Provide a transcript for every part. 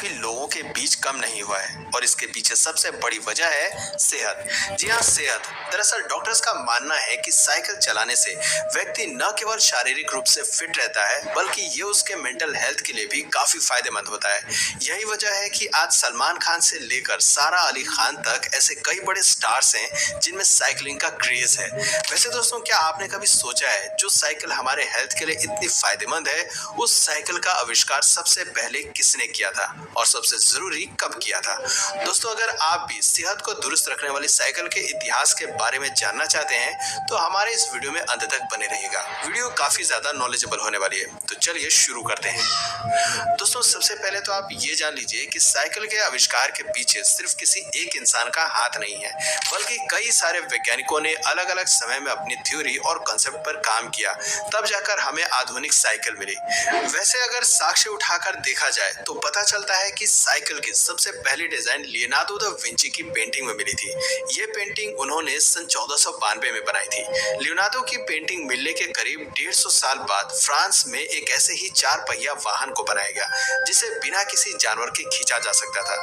भी लोगों के बीच कम नहीं हुआ है और इसके पीछे सबसे बड़ी वजह है सेहत। जी हाँ, सेहत। दरअसल डॉक्टर्स का मानना है कि साइकिल चलाने से व्यक्ति न केवल शारीरिक रूप से फिट रहता है बल्कि ये उसके मेंटल हेल्थ के लिए भी काफी फायदेमंद होता है। यही वजह है कि आज सलमान खान से लेकर सारा अली खान तक ऐसे कई बड़े स्टार्स हैं जिनमें साइकिलिंग का क्रेज है। वैसे दोस्तों, क्या आपने कभी सोचा है जो साइकिल हमारे हेल्थ के लिए इतनी फायदेमंद है, उस साइकिल का आविष्कार सबसे पहले किसने किया था और सबसे जरूरी कब किया था? दोस्तों, अगर आप भी सेहत को दुरुस्त रखने वाली साइकिल के इतिहास के बारे में जानना चाहते हैं तो हमारे इस वीडियो में अंत तक बने रहिएगा। वीडियो काफी ज्यादा नॉलेजेबल होने वाली है, तो चलिए शुरू करते हैं। दोस्तों, सबसे पहले तो आप ये जान लीजिए कि साइकिल के आविष्कार के पीछे सिर्फ किसी एक इंसान का हाथ नहीं है, बल्कि कई सारे वैज्ञानिकों ने अलग अलग समय में अपनी थ्योरी और कॉन्सेप्ट पर काम किया, तब जाकर हमें आधुनिक साइकिल मिली। वैसे अगर साक्ष्य उठाकर देखा जाए तो पता चलता है कि साइकिल की सबसे पहली डिजाइन लियोनार्डो दा विंची की पेंटिंग में मिली थी। ये पेंटिंग उन्होंने सन 1492 में बनाई थी। लियोनार्डो की पेंटिंग मिलने के करीब 150 साल बाद फ्रांस में एक ऐसे ही 4 पहिया वाहन को बनाया गया जिसे बिना किसी जानवर के खींचा जा सकता था।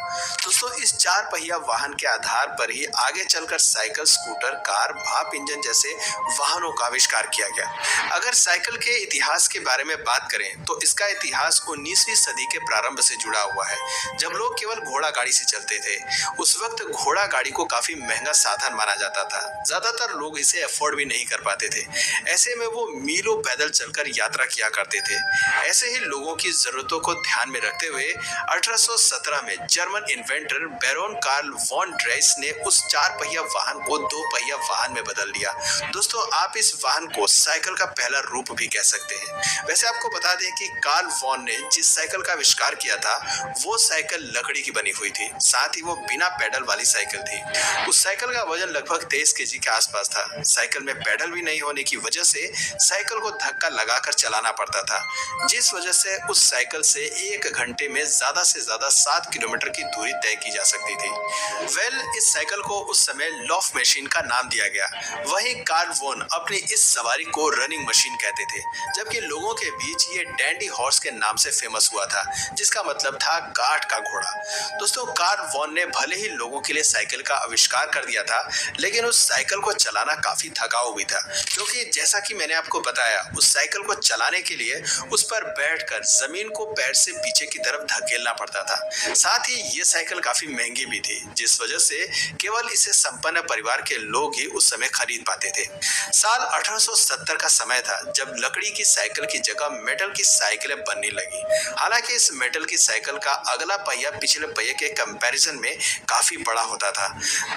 दोस्तों, इस 4 पहिया वाहन के आधार पर ही आगे चलकर साइकिल, स्कूटर, कार, भाप इंजन जैसे वाहनों का आविष्कार किया गया। अगर साइकिल के इतिहास के बारे में बात करें तो इसका इतिहास 19वीं सदी के प्रारंभ से जुड़ा हुआ है, जब लोग केवल घोड़ा गाड़ी से चलते थे। उस वक्त घोड़ा गाड़ी को काफी महंगा साधन माना जाता था, ज्यादातर लोग इसे अफोर्ड भी नहीं कर पाते थे। ऐसे में वो मीलों पैदल चलकर यात्रा किया करते थे। ऐसे ही लोगों की जरूरतों को ध्यान में रखते हुए 1817 में German inventor Baron Karl von Drais ने उस 4 पहिया वाहन को 2 पहिया वाहन में बदल दिया। दोस्तों, आप इस वाहन को साइकिल का पहला रूप भी कह सकते हैं। वैसे आपको बता दें कि कार्ल वॉन ने जिस साइकिल का आविष्कार किया था वो साइकिल लकड़ी की बनी हुई थी, साथ ही वो बिना पेडल वाली साइकिल थी। उस साइकिल का वजन लगभग 23 केजी के आसपास था। साइकिल में पेडल भी नहीं होने की वजह से साइकिल को धक्का लगाकर चलाना पड़ता था, जिस वजह से उस साइकिल से 1 घंटे में ज्यादा से ज्यादा 7 किलोमीटर की दूरी तय की जा सकती थी। इस साइकिल को उस समय लॉफ मशीन का नाम दिया गया। वहीं कार्ल वॉन अपनी इस सवारी को रनिंग मशीन कहते थे, जबकि लोगों के बीच ये डैंडी हॉर्स के नाम से फेमस हुआ था, जिसका मतलब था काठ का घोड़ा। दोस्तों, कार्ल वॉन ने भले ही लोगों के लिए साइकिल का आविष्कार कर दिया था, लेकिन उस साइकिल को चलाना काफी थकाऊ भी था, क्योंकि जैसा कि मैंने आपको बताया, उस साइकिल को चलाने के लिए उस पर बैठकर जमीन को पैर से पीछे की तरफ धकेलना पड़ता था। साथ ही ये साइकिल काफी महंगी भी थी, जिस वजह से केवल इसे संपन्न परिवार के लोग ही उस समय खरीद पाते थे। साल 1870 का समय था जब लकड़ी की साइकिल की जगह मेटल की साइकिलें बनने लगी। हालांकि इस मेटल की साइकिल का अगला पहिया पिछले पहिए के कंपैरिजन में काफी बड़ा होता था।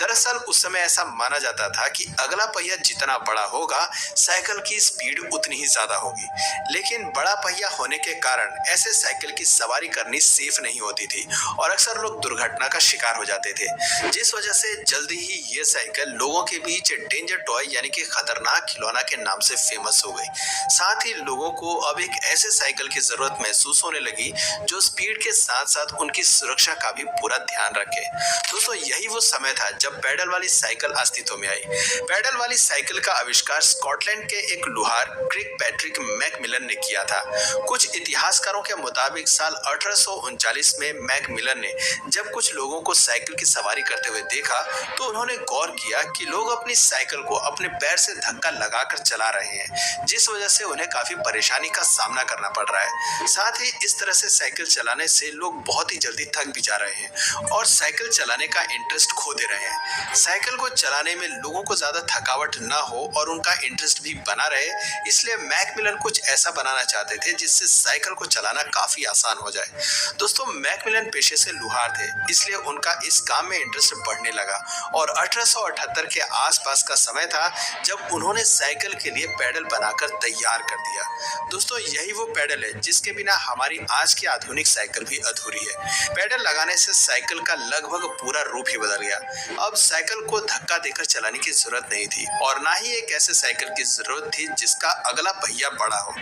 दरअसल उस समय ऐसा माना जाता था कि अगला पहिया जितना बड़ा होगा, साइकिल की स्पीड उतनी ही ज्यादा होगी। लेकिन बड़ा पहिया होने के कारण ऐसे साइकिल की सवारी करनी सेफ नहीं होती थी और अक्सर लोग दुर्घटना का शिकार हो जाते थे, जिस वजह से जल्दी ही ये साइकिल लोगों के बीच डेंजर टॉय यानी कि खतरनाक खिलौना के नाम से फेमस हो गई। साथ ही लोगों को अब एक ऐसे साइकिल की जरूरत महसूस होने लगी जो स्पीड के साथ साथ उनकी सुरक्षा का भी पूरा ध्यान रखे। दोस्तों, यही वो समय था जब पैडल वाली साइकिल अस्तित्व में आई। पैडल वाली साइकिल का आविष्कार स्कॉटलैंड के एक लुहार क्रिक पैट्रिक मैकमिलन ने किया था। कुछ इतिहासकारों के मुताबिक साल 1839 में मैकमिलन ने जब कुछ लोगों को साइकिल की सवारी करते हुए देखा तो उन्होंने गौर किया कि लोग अपनी साइकिल को अपने पैर से धक्का लगाकर चला रहे हैं, जिस वजह से उन्हें काफी परेशानी का सामना करना पड़ रहा है। साथ ही इस तरह से साइकिल चलाने से लोग बहुत ही जल्दी थक भी जा रहे हैं और साइकिल चलाने का इंटरेस्ट खो दे रहे हैं। साइकिल को चलाने में लोगों को ज्यादा थकावट ना हो और उनका इंटरेस्ट भी बना रहे, इसलिए मैकमिलन कुछ ऐसा बनाना चाहते थे जिससे साइकिल को चलाना काफी आसान हो जाए। दोस्तों, मैकमिलन पेशे से लुहार थे, इसलिए उनका इस काम में इंटरेस्ट बढ़ने लगा और 1878 के आसपास का समय था जब उन्होंने साइकिल के लिए पैडल बनाकर तैयार कर दिया। दोस्तों, यही वो पैडल है जिसके बिना हमारी आज की आधुनिक साइकिल भी अधूरी है। पैडल लगाने से साइकिल का लगभग पूरा रूप ही बदल गया। अब साइकिल को धक्का देकर चलाने की जरूरत नहीं थी और ना ही एक ऐसे साइकिल की जरूरत थी जिसका अगला पहिया बड़ा हो।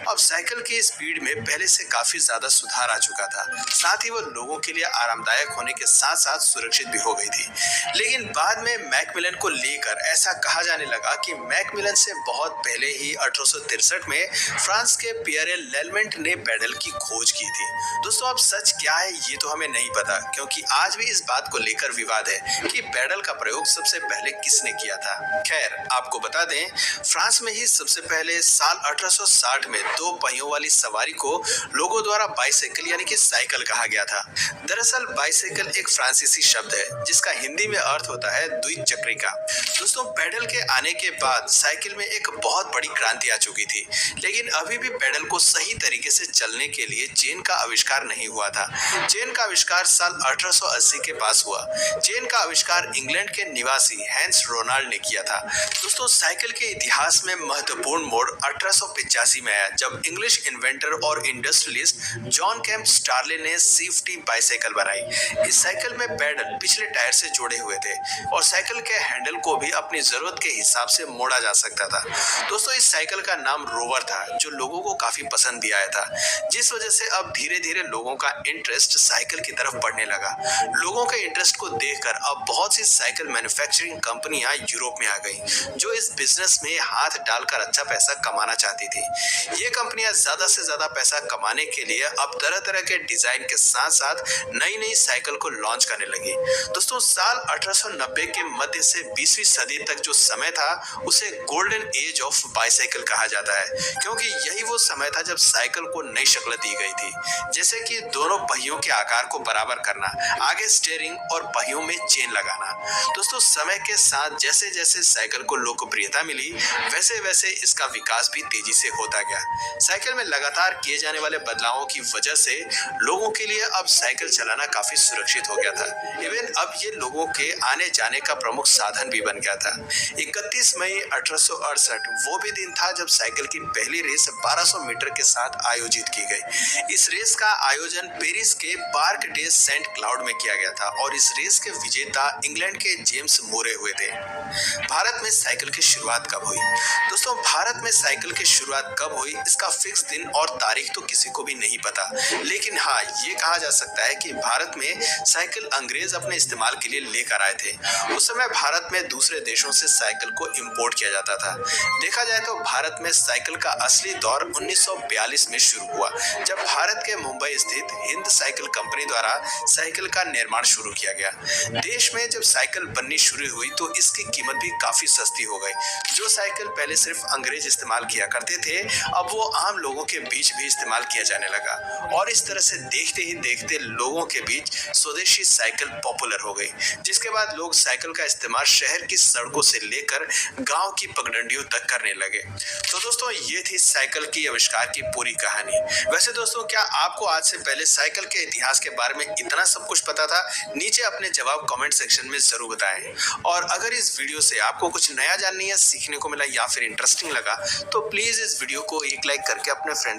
अब साइकिल की स्पीड में पहले से काफी ज्यादा सुधार आ चुका था। साथ ही वो लोगों के लिए आरामदायक होने के साथ साथ सुरक्षित भी हो गई थी। लेकिन बाद में मैकमिलन को लेकर ऐसा कहा जाने लगा कि मैकमिलन से बहुत पहले ही 1863 में फ्रांस के पियरे लेलमेंट ने पैडल की खोज की थी। दोस्तों, अब सच क्या है ये तो हमें नहीं पता, क्योंकि आज भी इस बात को लेकर विवाद है कि पैडल का प्रयोग सबसे पहले किसने किया था। खैर, आपको बता दें, फ्रांस में ही सबसे पहले साल 1860 में दो पहियों वाली सवारी को लोगों द्वारा बाइसाइकिल यानी कि साइकिल कहा गया था। दरअसल बाइसाइकिल एक फ्रांसीसी शब्द है जिसका हिंदी में अर्थ होता है द्विचक्रिका। दोस्तों, पैडल के आने के बाद साइकिल में एक बहुत बड़ी क्रांति आ चुकी थी, लेकिन अभी भी पैडल को सही तरीके से चलने के लिए चेन का आविष्कार नहीं हुआ था। चेन का आविष्कार साल 1880 के पास हुआ। चेन का आविष्कार इंग्लैंड के निवासी हैंस रोनाल्ड ने किया था। दोस्तों, साइकिल के इतिहास में महत्वपूर्ण मोड़ 1885 में आया, जब इंग्लिश इन्वेंटर और इंडस्ट्रियलिस्ट जॉन केम्प स्टार्ले ने सेफ्टी बाइसाइकिल बनाई। इस साइकिल में पैडल पिछले टायर से जुड़े हुए थे और साइकिल के हैंडल को भी अपनी जरूरत के हिसाब से मोड़ा जा सकता था। दोस्तों, इस साइकिल का नाम रोवर था, जो लोगों को काफी पसंद भी आया था, जिस वजह से अब धीरे धीरे लोगों का इंटरेस्ट साइकिल की तरफ बढ़ने लगा। लोगों के इंटरेस्ट को देखकर अब बहुत सी साइकिल मैन्युफैक्चरिंग कंपनियां यूरोप में आ गई, जो इस बिजनेस में हाथ डालकर अच्छा पैसा कमाना चाहती थी। ये कंपनियां ज्यादा से ज्यादा पैसा कमाने के लिए अब तरह तरह के डिजाइन के साथ साथ नई नई साइकिल को लॉन्च करने लगी। दोस्तों, साल 1890 के मध्य से 20वीं सदी तक जो समय था, उसे गोल्डन एज ऑफ बाइसाइकिल कहा जाता है, क्योंकि यही वो समय था जब साइकिल को नई शक्ल दी गई थी, जैसे कि दोनों पहियों के आकार को बराबर करना, आगे स्टीयरिंग और पहियों में चेन लगाना। दोस्तों, समय के साथ जैसे जैसे साइकिल को लोकप्रियता मिली, वैसे वैसे इसका विकास भी तेजी से होता गया। साइकिल में लगातार किए जाने वाले बदलावों की वजह से लोगों के लिए अब साइकिल चलाना काफी सुरक्षित हो गया था। इवन अब ये लोगों के आने जाने का प्रमुख साधन भी बन गया था। 31 मई 1868 वो भी दिन था जब साइकिल की पहली रेस 1200 मीटर के साथ आयोजित की गई। इस रेस का आयोजन पेरिस के पार्क डे सेंट क्लाउड में किया गया था और इस रेस के विजेता इंग्लैंड के जेम्स मोरे हुए थे। भारत में साइकिल की शुरुआत कब हुई? दोस्तों, भारत में साइकिल की शुरुआत कब हुई, इसका फिक्स दिन और तारीख तो किसी को भी नहीं पता, लेकिन हाँ, ये कहा जा सकता है कि भारत में साइकिल अंग्रेज अपने इस्तेमाल के लिए लेकर आए थे। उस समय भारत में दूसरे देशों से साइकिल को इंपोर्ट किया जाता था। देखा जाए तो भारत में साइकिल का असली दौर 1942 में शुरू हुआ, जब भारत के मुंबई स्थित हिंद साइकिल कंपनी द्वारा साइकिल का निर्माण शुरू किया गया। देश में जब साइकिल बननी शुरू हुई तो इसकी कीमत भी काफी सस्ती हो गई। जो साइकिल पहले सिर्फ अंग्रेज इस्तेमाल किया करते थे, अब वो आम लोगों के बीच भी इस्तेमाल किया जाने लगा और इस तरह से देखते ही देखते लोगों के बीच स्वदेशी साइकिल पॉपुलर हो गई, जिसके बाद लोग साइकिल का इस्तेमाल शहर की सड़कों से लेकर गांव की पगडंडियों तक करने लगे। तो दोस्तों, ये थी साइकिल की आविष्कार की पूरी कहानी। वैसे दोस्तों, क्या आपको आज से पहले साइकिल के इतिहास के बारे में इतना सब कुछ पता था? नीचे अपने जवाब कमेंट सेक्शन में जरूर बताएं। और अगर इस वीडियो से आपको कुछ नया जानने या सीखने को मिला या फिर इंटरेस्टिंग लगा, तो प्लीज इस वीडियो को एक लाइक करके अपने फ्रेंड्स